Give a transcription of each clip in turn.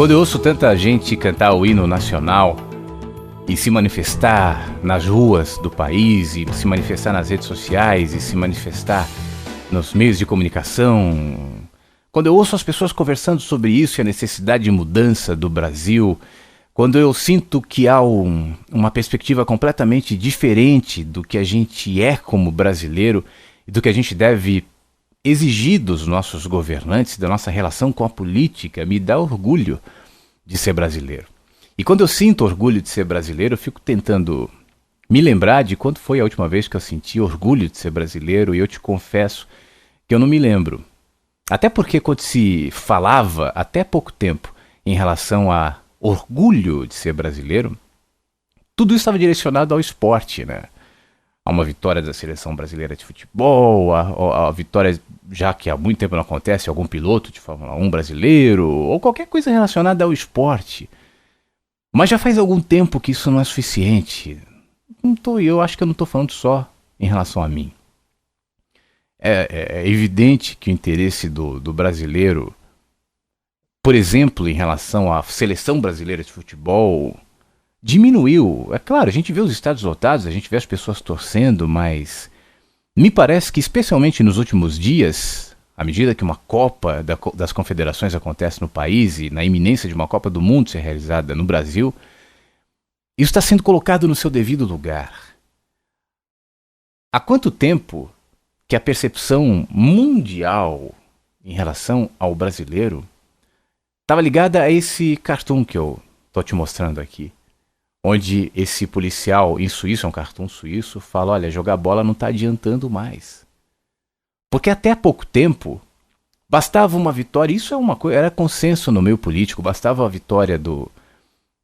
Quando eu ouço tanta gente cantar o hino nacional e se manifestar nas ruas do país, e se manifestar nas redes sociais, e se manifestar nos meios de comunicação, quando eu ouço as pessoas conversando sobre isso e a necessidade de mudança do Brasil, quando eu sinto que há uma perspectiva completamente diferente do que a gente é como brasileiro e do que a gente deve exigir dos nossos governantes, da nossa relação com a política, me dá orgulho de ser brasileiro. E quando eu sinto orgulho de ser brasileiro, eu fico tentando me lembrar de quando foi a última vez que eu senti orgulho de ser brasileiro, e eu te confesso que eu não me lembro. Até porque quando se falava, até pouco tempo, em relação a orgulho de ser brasileiro, tudo isso estava direcionado ao esporte, né? A uma vitória da seleção brasileira de futebol, a vitória, já que há muito tempo não acontece, algum piloto de Fórmula 1 brasileiro, ou qualquer coisa relacionada ao esporte. Mas já faz algum tempo que isso não é suficiente. Eu acho que eu não estou falando só em relação a mim. É evidente que o interesse do brasileiro, por exemplo, em relação à seleção brasileira de futebol, diminuiu. É claro, a gente vê os estádios lotados, a gente vê as pessoas torcendo, mas me parece que, especialmente nos últimos dias, à medida que uma Copa das Confederações acontece no país e na iminência de uma Copa do Mundo ser realizada no Brasil, isso está sendo colocado no seu devido lugar. Há quanto tempo que a percepção mundial em relação ao brasileiro estava ligada a esse cartoon que eu estou te mostrando aqui, onde esse policial em Suíço, é um cartoon suíço, fala: olha, jogar bola não está adiantando mais. Porque até há pouco tempo, bastava uma vitória, isso é uma coisa, era consenso no meio político, bastava a vitória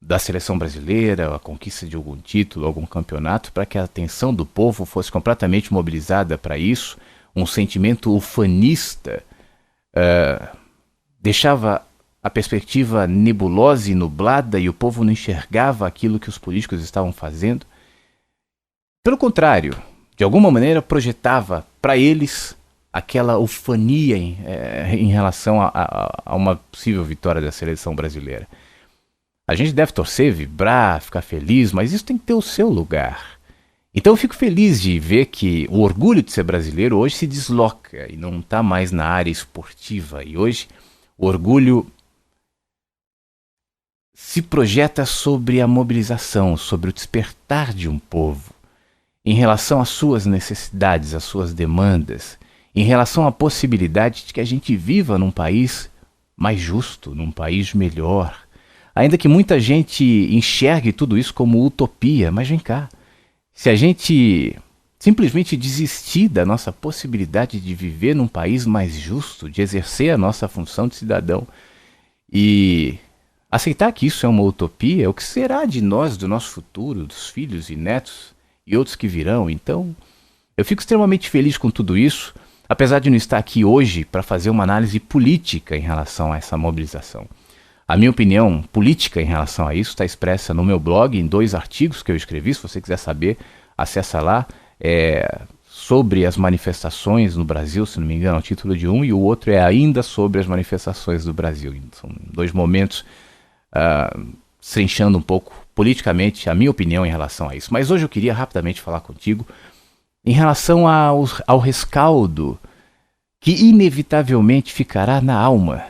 da seleção brasileira, a conquista de algum título, algum campeonato, para que a atenção do povo fosse completamente mobilizada para isso. Um sentimento ufanista deixava a perspectiva nebulosa e nublada, e o povo não enxergava aquilo que os políticos estavam fazendo. Pelo contrário, de alguma maneira projetava para eles aquela ufania em relação a uma possível vitória da seleção brasileira. A gente deve torcer, vibrar, ficar feliz, mas isso tem que ter o seu lugar. Então eu fico feliz de ver que o orgulho de ser brasileiro hoje se desloca e não está mais na área esportiva. E hoje o orgulho se projeta sobre a mobilização, sobre o despertar de um povo, em relação às suas necessidades, às suas demandas, em relação à possibilidade de que a gente viva num país mais justo, num país melhor. Ainda que muita gente enxergue tudo isso como utopia, mas vem cá, se a gente simplesmente desistir da nossa possibilidade de viver num país mais justo, de exercer a nossa função de cidadão e aceitar que isso é uma utopia, o que será de nós, do nosso futuro, dos filhos e netos e outros que virão? Então, eu fico extremamente feliz com tudo isso, apesar de não estar aqui hoje para fazer uma análise política em relação a essa mobilização. A minha opinião política em relação a isso está expressa no meu blog, em 2 artigos que eu escrevi. Se você quiser saber, acessa lá. Sobre as manifestações no Brasil, se não me engano, é o título de um, e o outro é ainda sobre as manifestações do Brasil. São 2 momentos trinchando um pouco politicamente a minha opinião em relação a isso. Mas hoje eu queria rapidamente falar contigo em relação ao rescaldo que inevitavelmente ficará na alma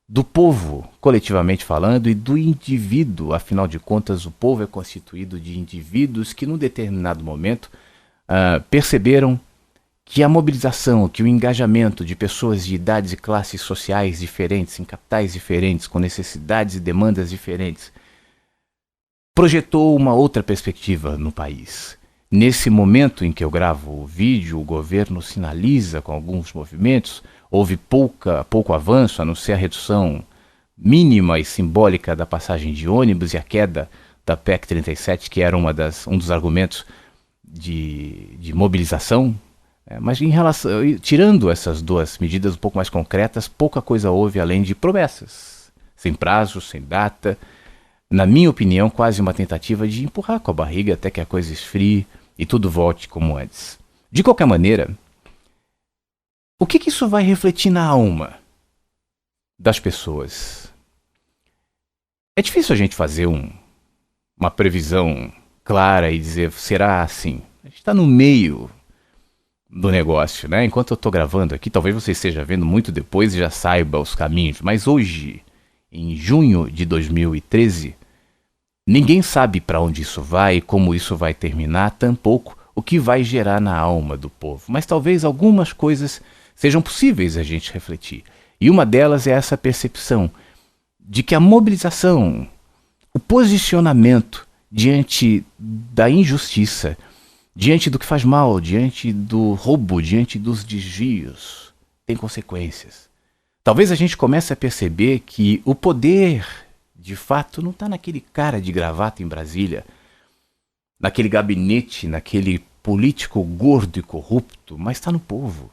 do povo, coletivamente falando, e do indivíduo. Afinal de contas, o povo é constituído de indivíduos que, num determinado momento, perceberam que a mobilização, que o engajamento de pessoas de idades e classes sociais diferentes, em capitais diferentes, com necessidades e demandas diferentes, projetou uma outra perspectiva no país. Nesse momento em que eu gravo o vídeo, o governo sinaliza com alguns movimentos. Houve pouco avanço, a não ser a redução mínima e simbólica da passagem de ônibus e a queda da PEC 37, que era um dos argumentos de mobilização. Mas tirando essas 2 medidas um pouco mais concretas, pouca coisa houve além de promessas, sem prazo, sem data. Na minha opinião, quase uma tentativa de empurrar com a barriga até que a coisa esfrie e tudo volte como antes. De qualquer maneira, o que isso vai refletir na alma das pessoas? É difícil a gente fazer uma previsão clara e dizer, será assim? A gente está no meio do negócio, né? Enquanto eu estou gravando aqui, talvez você esteja vendo muito depois e já saiba os caminhos, mas hoje, em junho de 2013, ninguém sabe para onde isso vai, como isso vai terminar, tampouco o que vai gerar na alma do povo. Mas talvez algumas coisas sejam possíveis a gente refletir. E uma delas é essa percepção de que a mobilização, o posicionamento diante da injustiça, diante do que faz mal, diante do roubo, diante dos desvios, tem consequências. Talvez a gente comece a perceber que o poder, de fato, não está naquele cara de gravata em Brasília, naquele gabinete, naquele político gordo e corrupto, mas está no povo.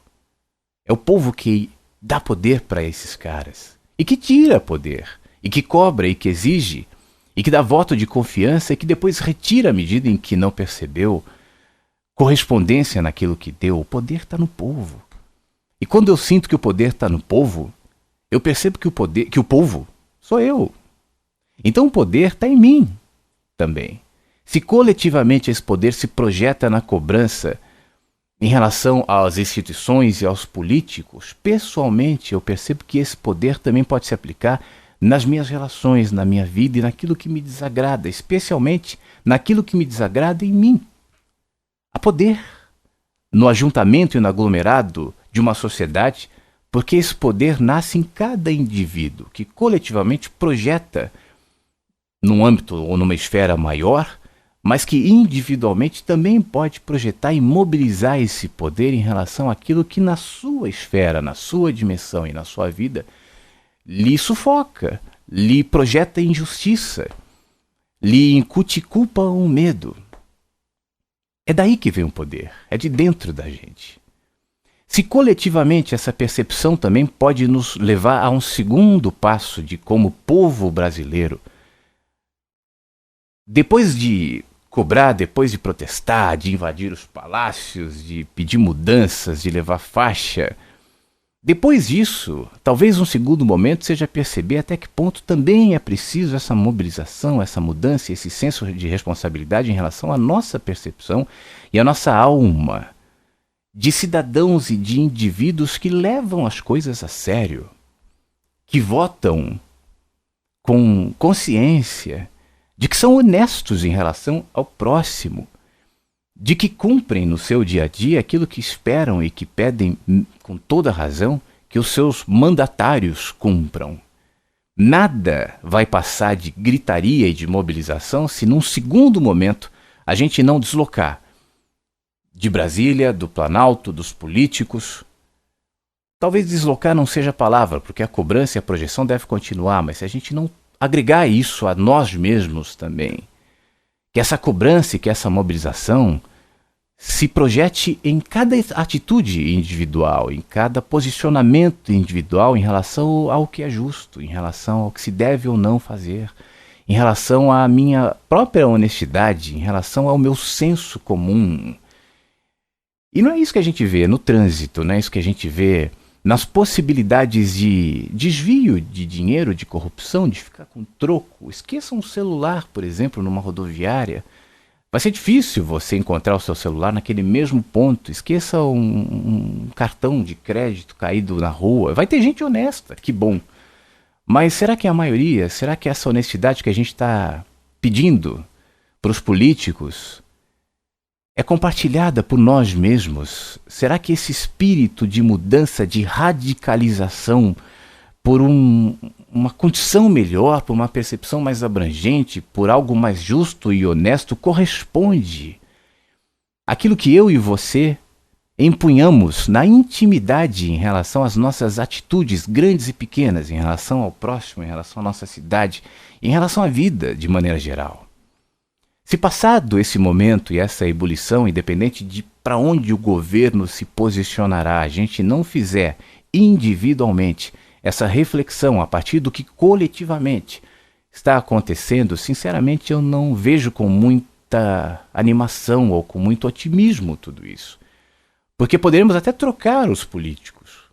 É o povo que dá poder para esses caras, e que tira poder, e que cobra, e que exige, e que dá voto de confiança, e que depois retira à medida em que não percebeu correspondência naquilo que deu. O poder está no povo. E quando eu sinto que o poder está no povo, eu percebo que o povo sou eu. Então o poder está em mim também. Se coletivamente esse poder se projeta na cobrança em relação às instituições e aos políticos, pessoalmente eu percebo que esse poder também pode se aplicar nas minhas relações, na minha vida e naquilo que me desagrada, especialmente naquilo que me desagrada em mim. Há poder no ajuntamento e no aglomerado de uma sociedade, porque esse poder nasce em cada indivíduo, que coletivamente projeta num âmbito ou numa esfera maior, mas que individualmente também pode projetar e mobilizar esse poder em relação àquilo que na sua esfera, na sua dimensão e na sua vida lhe sufoca, lhe projeta injustiça, lhe incute culpa ou medo. É daí que vem o poder, é de dentro da gente. Se coletivamente essa percepção também pode nos levar a um segundo passo de como povo brasileiro, depois de cobrar, depois de protestar, de invadir os palácios, de pedir mudanças, de levar faixa, depois disso, talvez um segundo momento seja perceber até que ponto também é preciso essa mobilização, essa mudança, esse senso de responsabilidade em relação à nossa percepção e à nossa alma, de cidadãos e de indivíduos que levam as coisas a sério, que votam com consciência, de que são honestos em relação ao próximo, de que cumprem no seu dia a dia aquilo que esperam e que pedem com toda razão que os seus mandatários cumpram. Nada vai passar de gritaria e de mobilização se num segundo momento a gente não deslocar de Brasília, do Planalto, dos políticos. Talvez deslocar não seja a palavra, porque a cobrança e a projeção devem continuar, mas se a gente não agregar isso a nós mesmos também, que essa cobrança e que essa mobilização se projete em cada atitude individual, em cada posicionamento individual em relação ao que é justo, em relação ao que se deve ou não fazer, em relação à minha própria honestidade, em relação ao meu senso comum. E não é isso que a gente vê no trânsito, não é isso que a gente vê nas possibilidades de desvio de dinheiro, de corrupção, de ficar com troco. Esqueça um celular, por exemplo, numa rodoviária. Vai ser difícil você encontrar o seu celular naquele mesmo ponto. Esqueça um cartão de crédito caído na rua. Vai ter gente honesta, que bom. Mas será que é a maioria? Será que essa honestidade que a gente está pedindo para os políticos é compartilhada por nós mesmos? Será que esse espírito de mudança, de radicalização, por uma condição melhor, por uma percepção mais abrangente, por algo mais justo e honesto, corresponde àquilo que eu e você empunhamos na intimidade em relação às nossas atitudes grandes e pequenas, em relação ao próximo, em relação à nossa cidade, em relação à vida de maneira geral? Se passado esse momento e essa ebulição, independente de para onde o governo se posicionará, a gente não fizer individualmente essa reflexão a partir do que coletivamente está acontecendo, sinceramente eu não vejo com muita animação ou com muito otimismo tudo isso. Porque poderemos até trocar os políticos.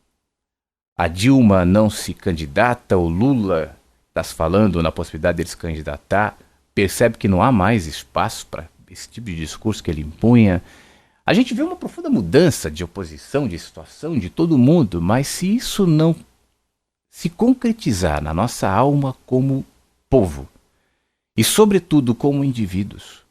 A Dilma não se candidata, o Lula está se falando na possibilidade dele se candidatar, percebe que não há mais espaço para esse tipo de discurso que ele impunha. A gente vê uma profunda mudança de oposição, de situação de todo mundo, mas se isso não se concretizar na nossa alma como povo, e sobretudo como indivíduos,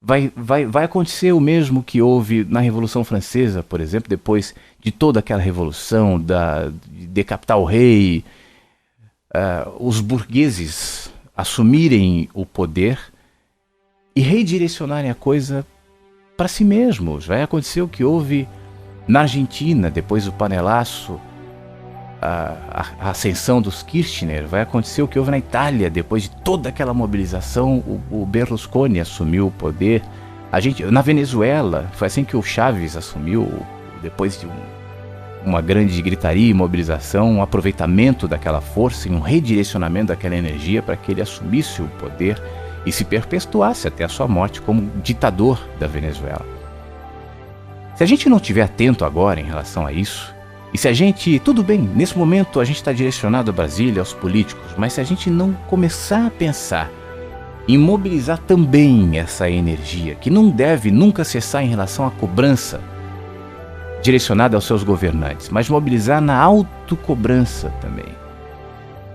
vai acontecer o mesmo que houve na Revolução Francesa, por exemplo, depois de toda aquela revolução de decapitar o rei, os burgueses assumirem o poder e redirecionarem a coisa para si mesmos. Vai acontecer o que houve na Argentina, depois do panelaço, a ascensão dos Kirchner. Vai acontecer o que houve na Itália, depois de toda aquela mobilização, o Berlusconi assumiu o poder. Na Venezuela, foi assim que o Chávez assumiu, depois de uma grande gritaria e mobilização, um aproveitamento daquela força e um redirecionamento daquela energia para que ele assumisse o poder e se perpetuasse até a sua morte como ditador da Venezuela. Se a gente não estiver atento agora em relação a isso, e se a gente, tudo bem, nesse momento a gente está direcionado a Brasília, aos políticos, mas se a gente não começar a pensar em mobilizar também essa energia, que não deve nunca cessar em relação à cobrança direcionada aos seus governantes, mas mobilizar na autocobrança também.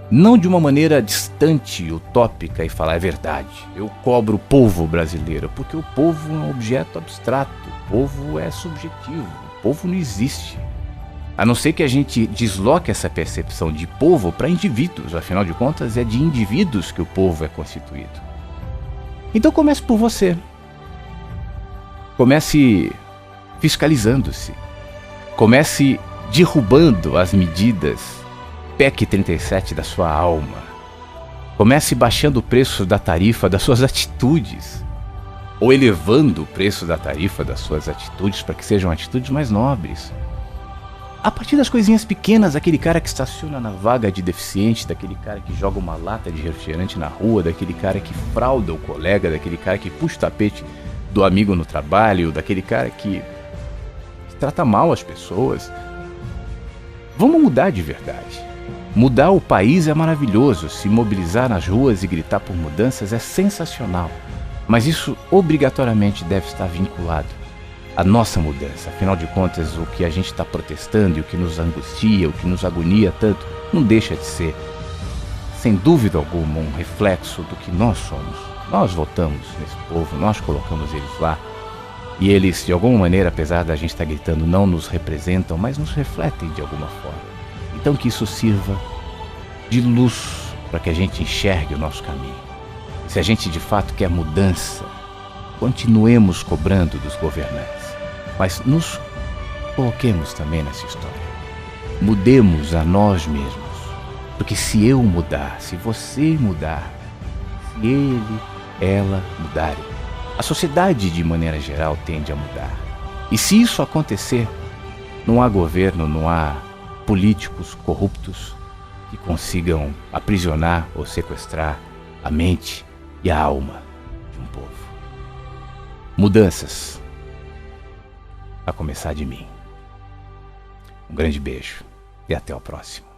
Não de uma maneira distante, utópica, e falar é verdade, eu cobro o povo brasileiro, porque o povo é um objeto abstrato, o povo é subjetivo, o povo não existe. A não ser que a gente desloque essa percepção de povo para indivíduos, afinal de contas é de indivíduos que o povo é constituído. Então comece por você. Comece fiscalizando-se. Comece derrubando as medidas PEC 37 da sua alma. Comece baixando o preço da tarifa das suas atitudes, ou elevando o preço da tarifa das suas atitudes para que sejam atitudes mais nobres. A partir das coisinhas pequenas, daquele cara que estaciona na vaga de deficiente, daquele cara que joga uma lata de refrigerante na rua, daquele cara que frauda o colega, daquele cara que puxa o tapete do amigo no trabalho, daquele cara que trata mal as pessoas. Vamos mudar de verdade. Mudar o país é maravilhoso, se mobilizar nas ruas e gritar por mudanças é sensacional, mas isso obrigatoriamente deve estar vinculado à nossa mudança. Afinal de contas, o que a gente está protestando e o que nos angustia, o que nos agonia tanto, não deixa de ser, sem dúvida alguma, um reflexo do que nós somos. Nós votamos nesse povo, nós colocamos eles lá, e eles, de alguma maneira, apesar da gente estar gritando, não nos representam, mas nos refletem de alguma forma. Então que isso sirva de luz para que a gente enxergue o nosso caminho. Se a gente de fato quer mudança, continuemos cobrando dos governantes, mas nos coloquemos também nessa história. Mudemos a nós mesmos, porque se eu mudar, se você mudar, se ele, ela mudarem, a sociedade de maneira geral tende a mudar. E se isso acontecer, não há governo, não há políticos corruptos que consigam aprisionar ou sequestrar a mente e a alma de um povo. Mudanças, a começar de mim. Um grande beijo e até o próximo.